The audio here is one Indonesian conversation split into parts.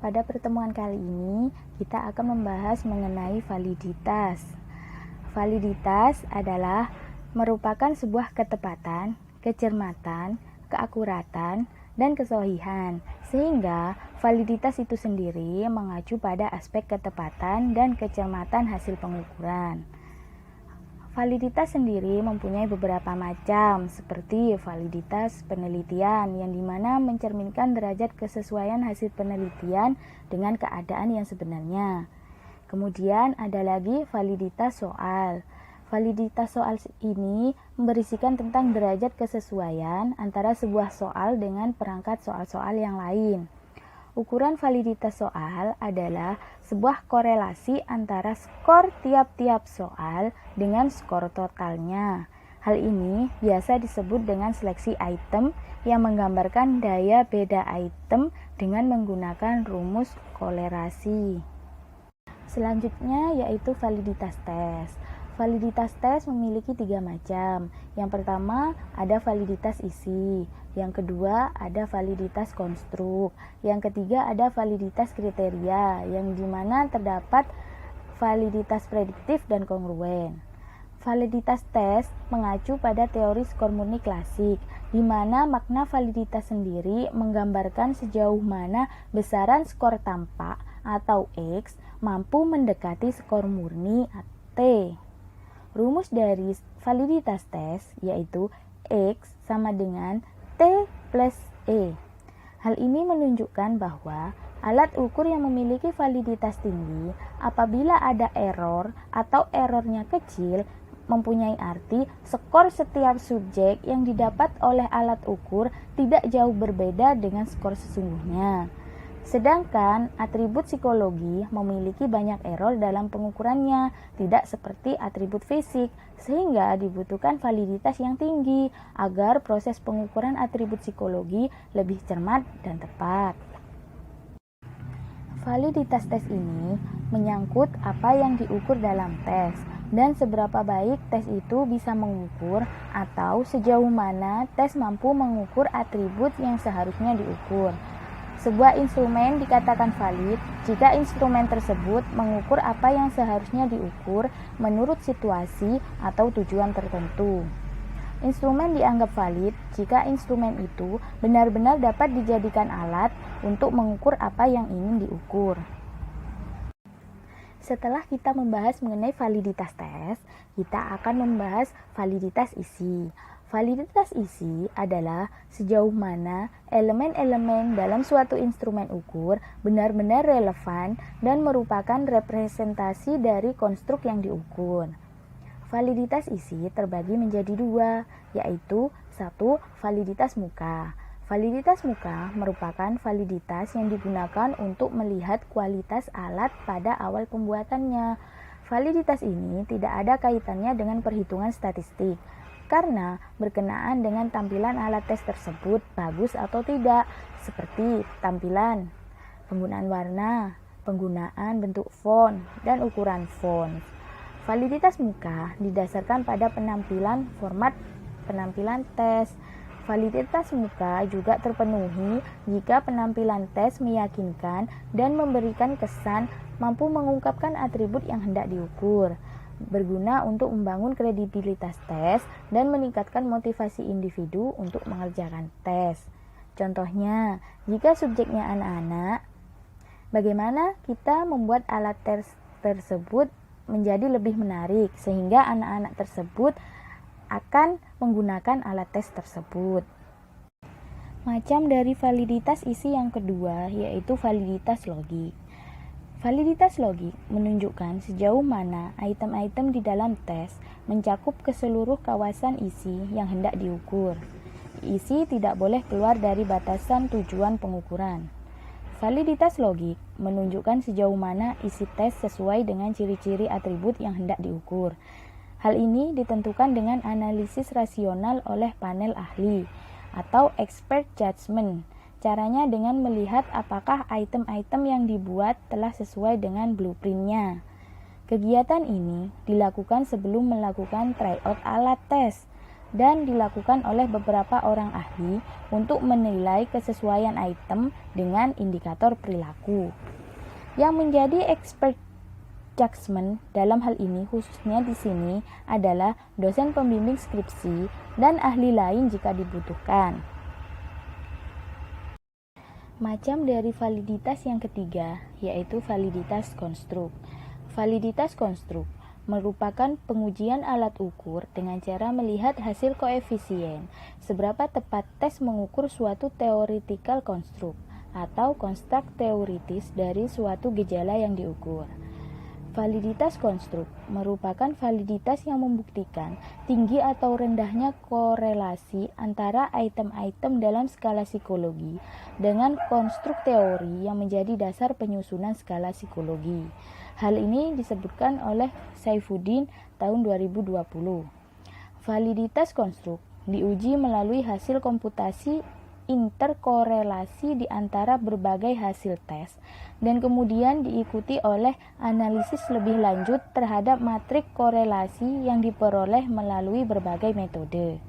Pada pertemuan kali ini, kita akan membahas mengenai validitas. Validitas adalah merupakan sebuah ketepatan, kecermatan, keakuratan, dan kesohihan, sehingga validitas itu sendiri mengacu pada aspek ketepatan dan kecermatan hasil pengukuran. Validitas sendiri mempunyai beberapa macam, seperti validitas penelitian yang dimana mencerminkan derajat kesesuaian hasil penelitian dengan keadaan yang sebenarnya. Kemudian ada lagi validitas soal. Validitas soal ini memberisikan tentang derajat kesesuaian antara sebuah soal dengan perangkat soal-soal yang lain. Ukuran validitas soal adalah sebuah korelasi antara skor tiap-tiap soal dengan skor totalnya. Hal ini biasa disebut dengan seleksi item yang menggambarkan daya beda item dengan menggunakan rumus kolerasi. Selanjutnya yaitu validitas tes. Validitas tes memiliki 3 macam. Yang pertama ada validitas isi, yang kedua ada validitas konstruk, yang ketiga ada validitas kriteria, yang dimana terdapat validitas prediktif dan kongruen. Validitas tes mengacu pada teori skor murni klasik, di mana makna validitas sendiri menggambarkan sejauh mana besaran skor tampak atau X mampu mendekati skor murni T. Rumus dari validitas tes yaitu X sama dengan T plus E. Hal ini menunjukkan bahwa alat ukur yang memiliki validitas tinggi apabila ada error atau errornya kecil mempunyai arti skor setiap subjek yang didapat oleh alat ukur tidak jauh berbeda dengan skor sesungguhnya. Sedangkan atribut psikologi memiliki banyak error dalam pengukurannya, tidak seperti atribut fisik, sehingga dibutuhkan validitas yang tinggi agar proses pengukuran atribut psikologi lebih cermat dan tepat. Validitas tes ini menyangkut apa yang diukur dalam tes dan seberapa baik tes itu bisa mengukur atau sejauh mana tes mampu mengukur atribut yang seharusnya diukur. Sebuah instrumen dikatakan valid jika instrumen tersebut mengukur apa yang seharusnya diukur menurut situasi atau tujuan tertentu. Instrumen dianggap valid jika instrumen itu benar-benar dapat dijadikan alat untuk mengukur apa yang ingin diukur. Setelah kita membahas mengenai validitas tes, kita akan membahas validitas isi. Validitas isi adalah sejauh mana elemen-elemen dalam suatu instrumen ukur benar-benar relevan dan merupakan representasi dari konstruk yang diukur. Validitas isi terbagi menjadi 2, yaitu 1. Validitas muka. Validitas muka merupakan validitas yang digunakan untuk melihat kualitas alat pada awal pembuatannya. Validitas ini tidak ada kaitannya dengan perhitungan statistik, karena berkenaan dengan tampilan alat tes tersebut bagus atau tidak, seperti tampilan, penggunaan warna, penggunaan bentuk font, dan ukuran font. Validitas muka didasarkan pada penampilan format penampilan tes. Validitas muka juga terpenuhi jika penampilan tes meyakinkan dan memberikan kesan mampu mengungkapkan atribut yang hendak diukur, berguna untuk membangun kredibilitas tes dan meningkatkan motivasi individu untuk mengerjakan tes. Contohnya, jika subjeknya anak-anak, bagaimana kita membuat alat tes tersebut menjadi lebih menarik sehingga anak-anak tersebut akan menggunakan alat tes tersebut. Macam dari validitas isi yang kedua yaitu validitas logik. Validitas logik menunjukkan sejauh mana item-item di dalam tes mencakup ke seluruh kawasan isi yang hendak diukur. Isi tidak boleh keluar dari batasan tujuan pengukuran. Validitas logik menunjukkan sejauh mana isi tes sesuai dengan ciri-ciri atribut yang hendak diukur. Hal ini ditentukan dengan analisis rasional oleh panel ahli atau expert judgment. Caranya dengan melihat apakah item-item yang dibuat telah sesuai dengan blueprint-nya. Kegiatan ini dilakukan sebelum melakukan tryout alat tes. dan dilakukan oleh beberapa orang ahli untuk menilai kesesuaian item dengan indikator perilaku. Yang menjadi expert judgment dalam hal ini khususnya di sini adalah dosen pembimbing skripsi dan ahli lain jika dibutuhkan. Macam dari validitas yang ketiga, yaitu validitas konstruk. Validitas konstruk merupakan pengujian alat ukur dengan cara melihat hasil koefisien, seberapa tepat tes mengukur suatu theoretical construct atau construct teoritis dari suatu gejala yang diukur. Validitas konstruk merupakan validitas yang membuktikan tinggi atau rendahnya korelasi antara item-item dalam skala psikologi dengan konstruk teori yang menjadi dasar penyusunan skala psikologi. Hal ini disebutkan oleh Saifuddin tahun 2020. Validitas konstruk diuji melalui hasil komputasi interkorelasi di antara berbagai hasil tes dan kemudian diikuti oleh analisis lebih lanjut terhadap matrik korelasi yang diperoleh melalui berbagai metode.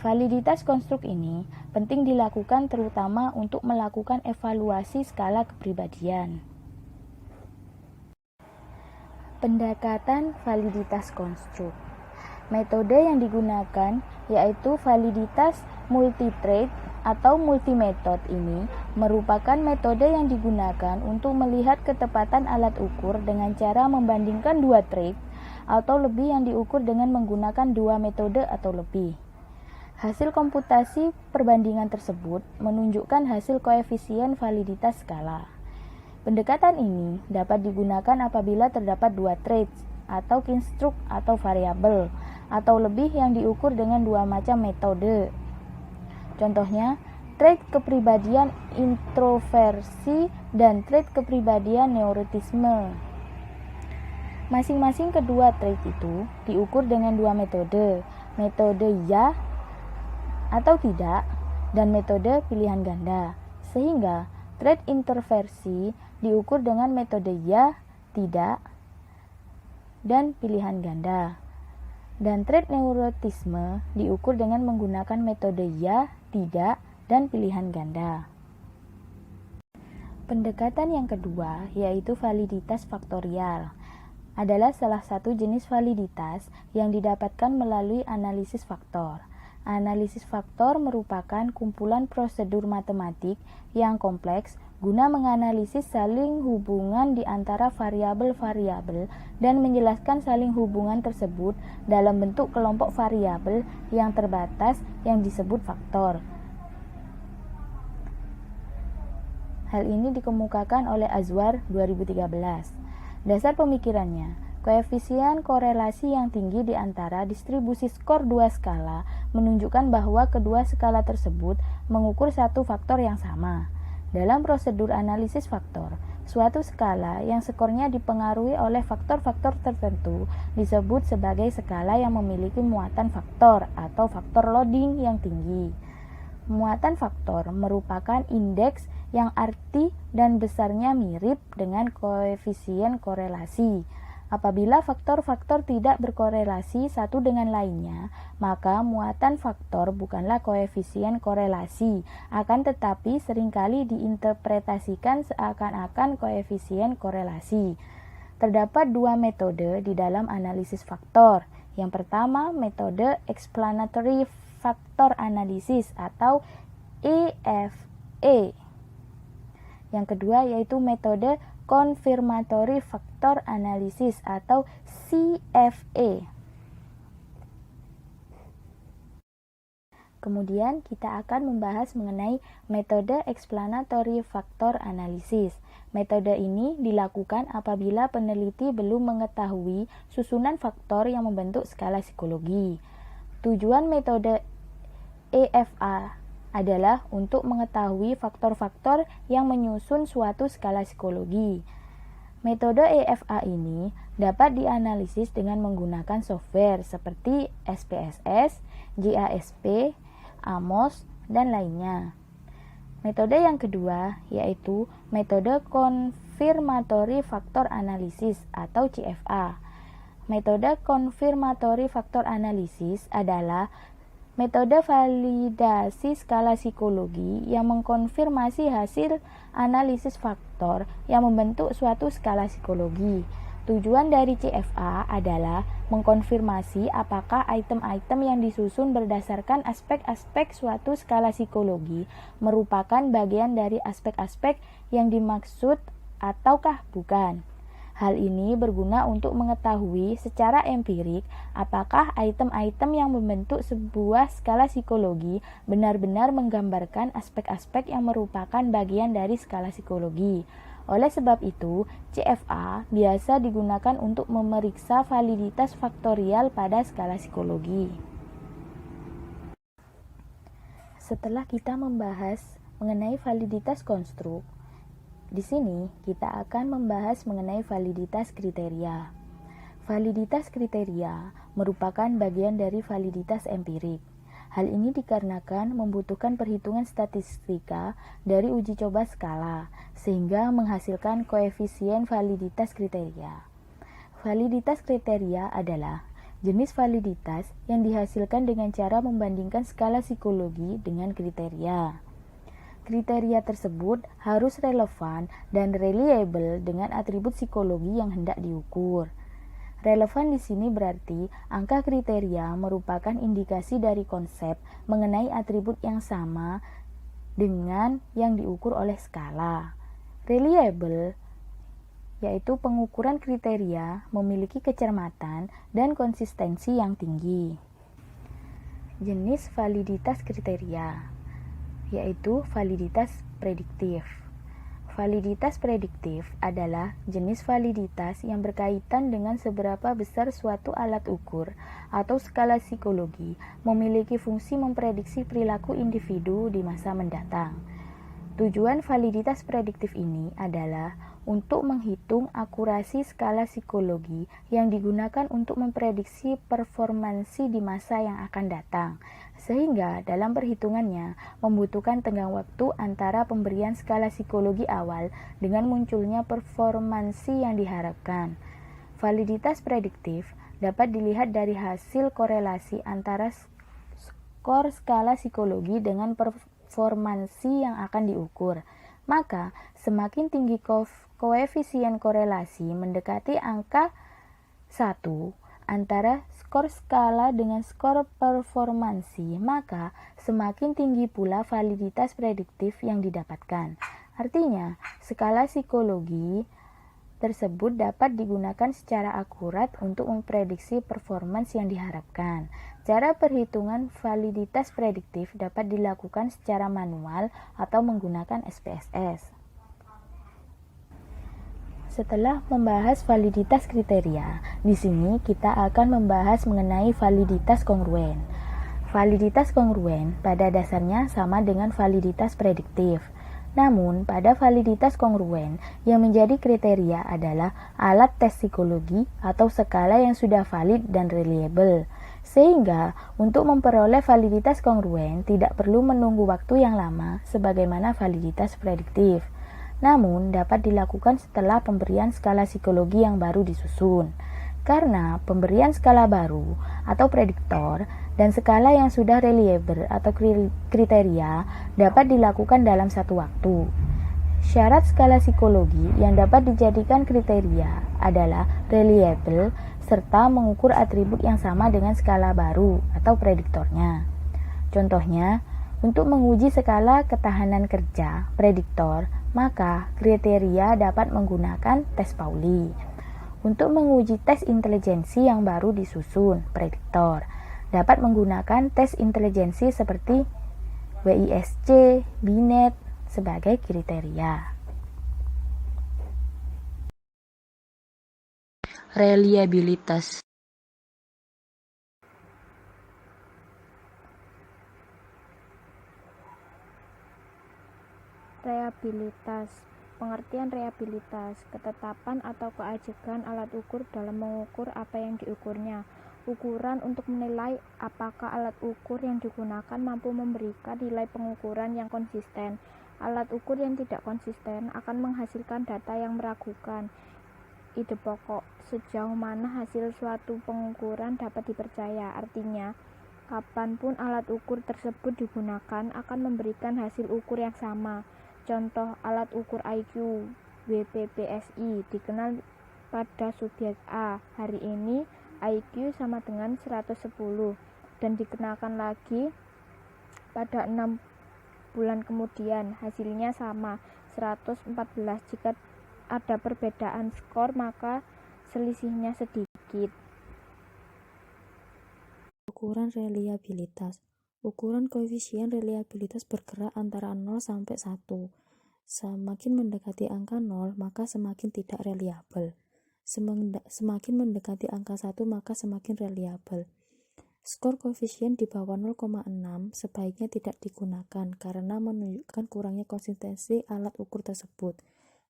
Validitas konstruk ini penting dilakukan terutama untuk melakukan evaluasi skala kepribadian. Pendekatan validitas konstruk. Metode yang digunakan yaitu validitas multi-trait atau multimetode ini merupakan metode yang digunakan untuk melihat ketepatan alat ukur dengan cara membandingkan dua trait atau lebih yang diukur dengan menggunakan dua metode atau lebih. Hasil komputasi perbandingan tersebut menunjukkan hasil koefisien validitas skala. Pendekatan ini dapat digunakan apabila terdapat dua traits atau construct atau variabel atau lebih yang diukur dengan dua macam metode. Contohnya, trait kepribadian introversi dan trait kepribadian neurotisme. Masing-masing kedua trait itu diukur dengan dua metode ya atau tidak dan metode pilihan ganda. Sehingga trait introversi diukur dengan metode ya, tidak, dan pilihan ganda. Dan trait neurotisme diukur dengan menggunakan metode ya, tidak, dan pilihan ganda. Pendekatan yang kedua, yaitu validitas faktorial, adalah salah satu jenis validitas yang didapatkan melalui analisis faktor. Analisis faktor merupakan kumpulan prosedur matematik yang kompleks guna menganalisis saling hubungan di antara variabel-variabel dan menjelaskan saling hubungan tersebut dalam bentuk kelompok variabel yang terbatas yang disebut faktor. Hal ini dikemukakan oleh Azwar 2013. Dasar pemikirannya, koefisien korelasi yang tinggi di antara distribusi skor dua skala menunjukkan bahwa kedua skala tersebut mengukur satu faktor yang sama. Dalam prosedur analisis faktor, suatu skala yang skornya dipengaruhi oleh faktor-faktor tertentu disebut sebagai skala yang memiliki muatan faktor atau faktor loading yang tinggi. Muatan faktor merupakan indeks yang arti dan besarnya mirip dengan koefisien korelasi. Apabila faktor-faktor tidak berkorelasi satu dengan lainnya, maka muatan faktor bukanlah koefisien korelasi, akan tetapi seringkali diinterpretasikan seakan-akan koefisien korelasi. Terdapat dua metode di dalam analisis faktor. Yang pertama, metode explanatory factor analysis atau EFA. Yang kedua yaitu metode confirmatory factor analysis atau CFA. Kemudian kita akan membahas mengenai metode explanatory factor analysis. Metode ini dilakukan apabila peneliti belum mengetahui susunan faktor yang membentuk skala psikologi. Tujuan metode EFA adalah untuk mengetahui faktor-faktor yang menyusun suatu skala psikologi. Metode EFA ini dapat dianalisis dengan menggunakan software seperti SPSS, JASP, AMOS, dan lainnya. Metode yang kedua yaitu metode confirmatory factor analysis atau CFA. Metode confirmatory factor analysis adalah Metode validasi skala psikologi yang mengkonfirmasi hasil analisis faktor yang membentuk suatu skala psikologi. Tujuan dari CFA adalah mengkonfirmasi apakah item-item yang disusun berdasarkan aspek-aspek suatu skala psikologi merupakan bagian dari aspek-aspek yang dimaksud ataukah bukan. Hal ini berguna untuk mengetahui secara empirik apakah item-item yang membentuk sebuah skala psikologi benar-benar menggambarkan aspek-aspek yang merupakan bagian dari skala psikologi. Oleh sebab itu, CFA biasa digunakan untuk memeriksa validitas faktorial pada skala psikologi. Setelah kita membahas mengenai validitas konstruk, di sini kita akan membahas mengenai validitas kriteria. Validitas kriteria merupakan bagian dari validitas empirik. Hal ini dikarenakan membutuhkan perhitungan statistika dari uji coba skala, sehingga menghasilkan koefisien validitas kriteria. Validitas kriteria adalah jenis validitas yang dihasilkan dengan cara membandingkan skala psikologi dengan kriteria. Kriteria tersebut harus relevan dan reliable dengan atribut psikologi yang hendak diukur. Relevan di sini berarti angka kriteria merupakan indikasi dari konsep mengenai atribut yang sama dengan yang diukur oleh skala. Reliable yaitu pengukuran kriteria memiliki kecermatan dan konsistensi yang tinggi. Jenis validitas kriteria yaitu validitas prediktif. Validitas prediktif adalah jenis validitas yang berkaitan dengan seberapa besar suatu alat ukur atau skala psikologi memiliki fungsi memprediksi perilaku individu di masa mendatang. Tujuan validitas prediktif ini adalah untuk menghitung akurasi skala psikologi yang digunakan untuk memprediksi performansi di masa yang akan datang, sehingga dalam perhitungannya membutuhkan tenggang waktu antara pemberian skala psikologi awal dengan munculnya performansi yang diharapkan. Validitas prediktif dapat dilihat dari hasil korelasi antara skor skala psikologi dengan performansi yang akan diukur. Maka, semakin tinggi koefisien korelasi mendekati angka 1 antara skor skala dengan skor performansi, maka semakin tinggi pula validitas prediktif yang didapatkan. Artinya, skala psikologi tersebut dapat digunakan secara akurat untuk memprediksi performance yang diharapkan. Cara perhitungan validitas prediktif dapat dilakukan secara manual atau menggunakan SPSS. Setelah membahas validitas kriteria, di sini kita akan membahas mengenai validitas kongruen. Validitas kongruen pada dasarnya sama dengan validitas prediktif. Namun, pada validitas kongruen yang menjadi kriteria adalah alat tes psikologi atau skala yang sudah valid dan reliable. Sehingga, untuk memperoleh validitas kongruen tidak perlu menunggu waktu yang lama sebagaimana validitas prediktif. Namun, dapat dilakukan setelah pemberian skala psikologi yang baru disusun. Karena pemberian skala baru atau prediktor dan skala yang sudah reliable atau kriteria dapat dilakukan dalam satu waktu. Syarat skala psikologi yang dapat dijadikan kriteria adalah reliable serta mengukur atribut yang sama dengan skala baru atau prediktornya. Contohnya, untuk menguji skala ketahanan kerja prediktor, maka kriteria dapat menggunakan tes Pauli. Untuk menguji tes intelijensi yang baru disusun prediktor, dapat menggunakan tes intelijensi seperti WISC, Binet sebagai kriteria. Reliabilitas. Reliabilitas. Pengertian reliabilitas, ketetapan atau keajegan alat ukur dalam mengukur apa yang diukurnya. Ukuran untuk menilai apakah alat ukur yang digunakan mampu memberikan nilai pengukuran yang konsisten. Alat ukur yang tidak konsisten akan menghasilkan data yang meragukan. Ide pokok, sejauh mana hasil suatu pengukuran dapat dipercaya. Artinya, Kapanpun alat ukur tersebut digunakan akan memberikan hasil ukur yang sama. Contoh alat ukur IQ WPPSI dikenal pada subjek A. Hari ini IQ sama dengan 110 dan dikenakan lagi pada 6 bulan kemudian, hasilnya sama 114. Jika ada perbedaan skor maka selisihnya sedikit. Ukuran reliabilitas. Ukuran koefisien reliabilitas bergerak antara 0 sampai 1. Semakin mendekati angka 0, maka semakin tidak reliabel. Semakin mendekati angka 1, maka semakin reliabel. Skor koefisien di bawah 0,6 sebaiknya tidak digunakan karena menunjukkan kurangnya konsistensi alat ukur tersebut.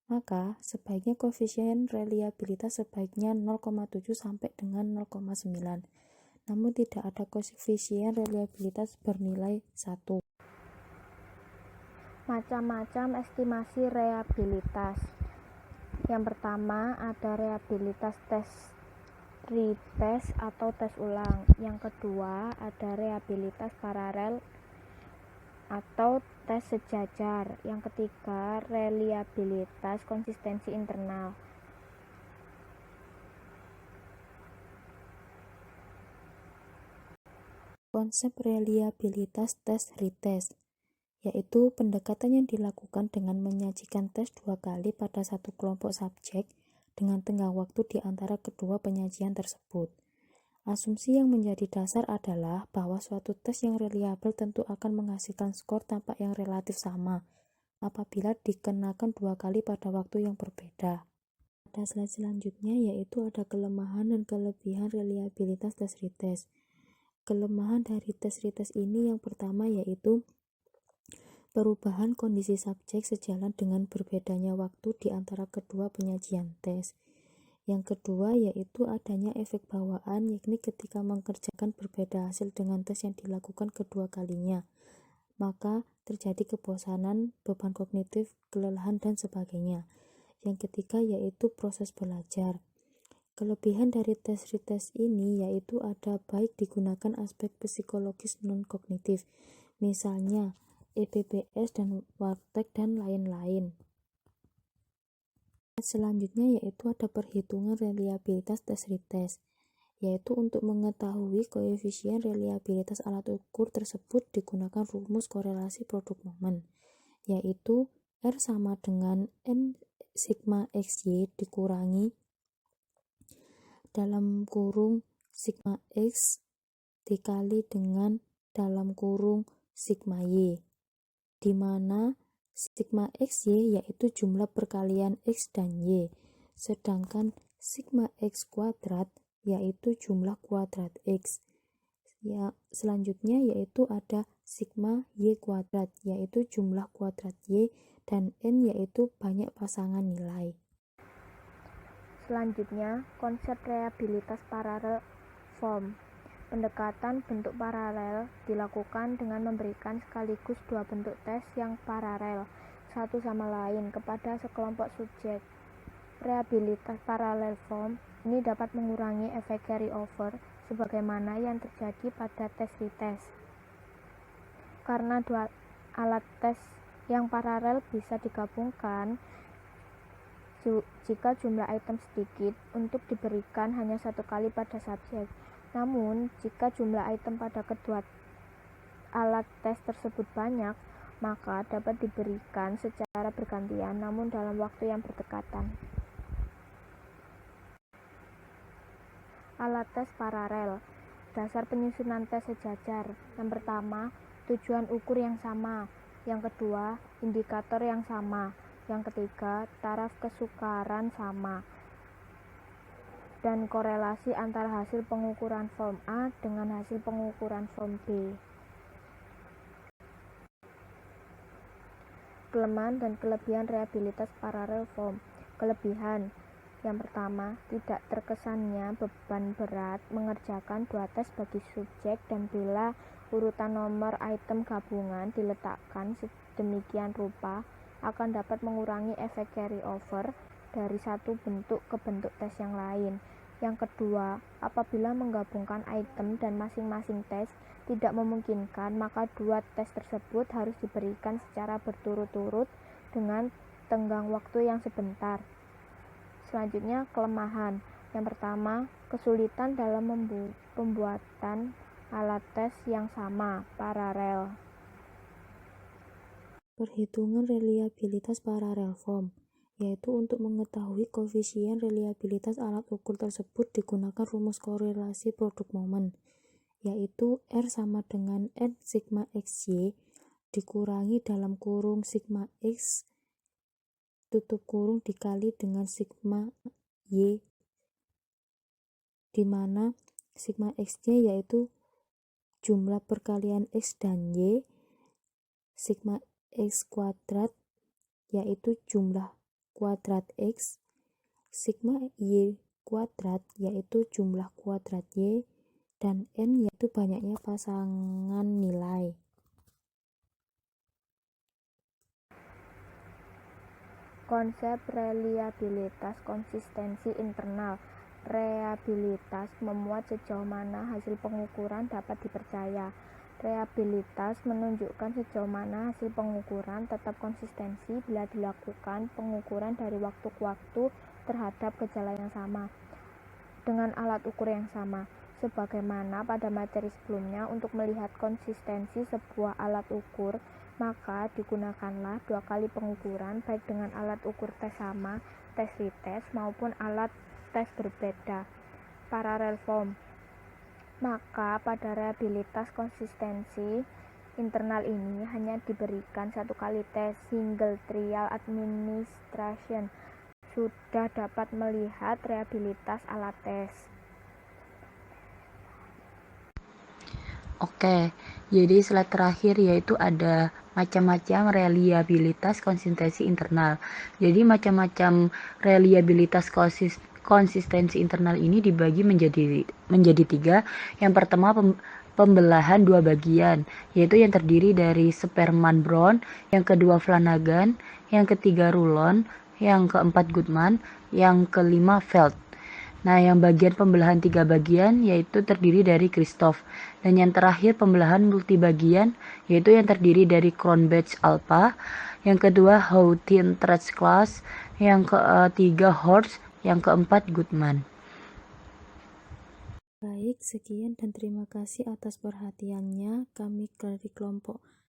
Maka, sebaiknya koefisien reliabilitas sebaiknya 0,7 sampai dengan 0,9. Namun tidak ada koefisien reliabilitas bernilai 1. Macam-macam estimasi reliabilitas. Yang pertama ada reliabilitas tes retest atau tes ulang. Yang kedua ada reliabilitas paralel atau tes sejajar. Yang ketiga reliabilitas konsistensi internal. Konsep reliabilitas tes retest yaitu pendekatan yang dilakukan dengan menyajikan tes 2 kali pada satu kelompok subjek dengan tenggang waktu di antara kedua penyajian tersebut. Asumsi yang menjadi dasar adalah bahwa suatu tes yang reliabel tentu akan menghasilkan skor tampak yang relatif sama apabila dikenakan 2 kali pada waktu yang berbeda. Pada slide selanjutnya yaitu ada kelemahan dan kelebihan reliabilitas tes retest. Kelemahan dari tes retest ini yang pertama yaitu perubahan kondisi subjek sejalan dengan berbedanya waktu di antara kedua penyajian tes. Yang kedua yaitu adanya efek bawaan, yakni ketika mengerjakan berbeda hasil dengan tes yang dilakukan kedua kalinya, maka terjadi kebosanan, beban kognitif, kelelahan, dan sebagainya. Yang ketiga yaitu proses belajar. Kelebihan dari tes retest ini yaitu ada baik digunakan aspek psikologis non-kognitif, misalnya EPBS dan Wartek dan lain-lain. Selanjutnya yaitu ada perhitungan reliabilitas tes retest, yaitu untuk mengetahui koefisien reliabilitas alat ukur tersebut digunakan rumus korelasi produk momen, yaitu R sama dengan N sigma XY dikurangi dalam kurung sigma X dikali dengan dalam kurung sigma Y, di mana sigma XY yaitu jumlah perkalian X dan Y, sedangkan sigma X kuadrat yaitu jumlah kuadrat X. Ya, selanjutnya yaitu ada sigma Y kuadrat yaitu jumlah kuadrat Y, dan N yaitu banyak pasangan nilai. Selanjutnya, konsep reliabilitas paralel form. Pendekatan bentuk paralel dilakukan dengan memberikan sekaligus 2 bentuk tes yang paralel satu sama lain kepada sekelompok subjek. Reliabilitas paralel form ini dapat mengurangi efek carryover sebagaimana yang terjadi pada tes retest. Karena 2 alat tes yang paralel bisa digabungkan jika jumlah item sedikit untuk diberikan hanya 1 kali pada subjek. Namun, jika jumlah item pada kedua alat tes tersebut banyak, maka dapat diberikan secara bergantian namun dalam waktu yang berdekatan. Alat tes paralel. Dasar penyusunan tes sejajar. Yang pertama, tujuan ukur yang sama. Yang kedua, indikator yang sama. Yang ketiga, taraf kesukaran sama. Dan korelasi antara hasil pengukuran form A dengan hasil pengukuran form B. Kelemahan dan kelebihan reliabilitas paralel form. Kelebihan. Yang pertama, tidak terkesannya beban berat mengerjakan 2 tes bagi subjek, dan bila urutan nomor item gabungan diletakkan sedemikian rupa akan dapat mengurangi efek carryover dari satu bentuk ke bentuk tes yang lain. Yang kedua, apabila menggabungkan item dan masing-masing tes tidak memungkinkan, maka dua tes tersebut harus diberikan secara berturut-turut dengan tenggang waktu yang sebentar. Selanjutnya, kelemahan. Yang pertama, kesulitan dalam pembuatan alat tes yang sama, paralel. Perhitungan reliabilitas paralel form, yaitu untuk mengetahui koefisien reliabilitas alat ukur tersebut digunakan rumus korelasi produk momen, yaitu R sama dengan N sigma XY dikurangi dalam kurung sigma X tutup kurung dikali dengan sigma Y, di mana sigma X-nya yaitu jumlah perkalian X dan Y, sigma X kuadrat yaitu jumlah kuadrat X, sigma Y kuadrat yaitu jumlah kuadrat Y, dan N yaitu banyaknya pasangan nilai. Konsep reliabilitas konsistensi internal. Reliabilitas memuat sejauh mana hasil pengukuran dapat dipercaya. Reliabilitas menunjukkan sejauh mana hasil pengukuran tetap konsistensi bila dilakukan pengukuran dari waktu ke waktu terhadap gejala yang sama dengan alat ukur yang sama. Sebagaimana pada materi sebelumnya, untuk melihat konsistensi sebuah alat ukur, maka digunakanlah dua kali pengukuran baik dengan alat ukur tes sama, tes retest, maupun alat tes berbeda, parallel form. Maka pada reliabilitas konsistensi internal ini hanya diberikan satu kali tes, single trial administration. Sudah dapat melihat reliabilitas alat tes. Oke, jadi slide terakhir yaitu ada macam-macam reliabilitas konsistensi internal. Jadi macam-macam reliabilitas konsistensi internal ini dibagi menjadi tiga. Yang pertama pembelahan dua bagian, yaitu yang terdiri dari Sperman Brown, yang kedua Flanagan, yang ketiga Rulon, yang keempat Goodman, yang kelima Feld. Nah, yang bagian pembelahan tiga bagian yaitu terdiri dari Christoph. Dan yang terakhir pembelahan multibagian yaitu yang terdiri dari Cronbach Alpha, yang kedua Houghton Class, yang ketiga Horst, yang keempat Goodman. Baik, sekian dan terima kasih atas perhatiannya. Kami dari kelompok